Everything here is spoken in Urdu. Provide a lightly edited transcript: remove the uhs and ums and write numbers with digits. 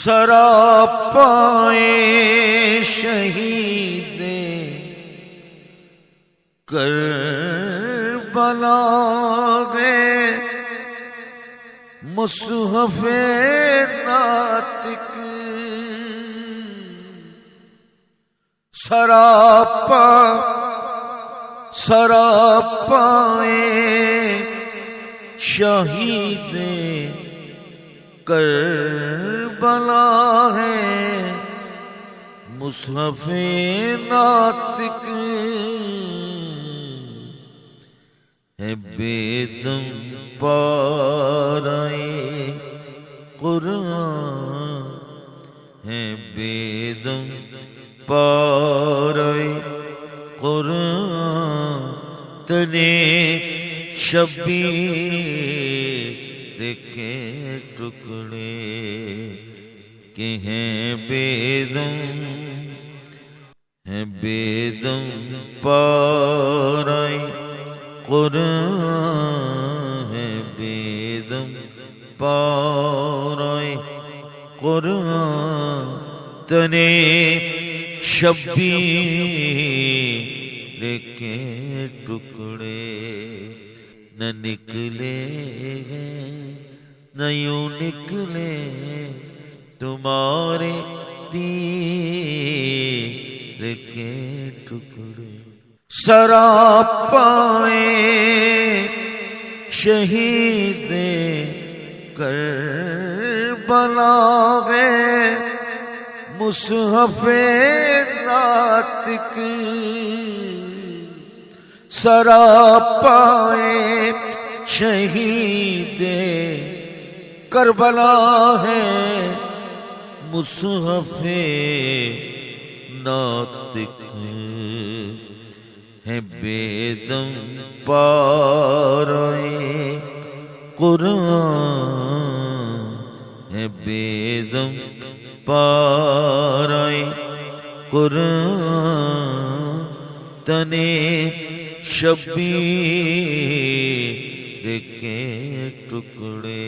سراپائے شہید کربلا گئے مصحف ناطق سراپائے شہید کربلا ہے مصحف ناطق ہے بیدم پارائے قرآن ہے بیدم پارائے قرآن تنے شبیر کے ٹکڑے کہ ہیں بیدم پارائے قرآن ہے بیدم پارائے قرآن تنے شبیر کے ٹکڑے نہ نکلے ہیں نہ یوں نکلے تمہارے تیر کے ٹکڑے سراپائے شہید کربلا گئے مصحف ناطق سراپائے شہید کربلا ہے مصحف ناطق ہے بیدم پارائے قرآن ہے بیدم پارائے قرآن تنے شبیر کے ٹکڑے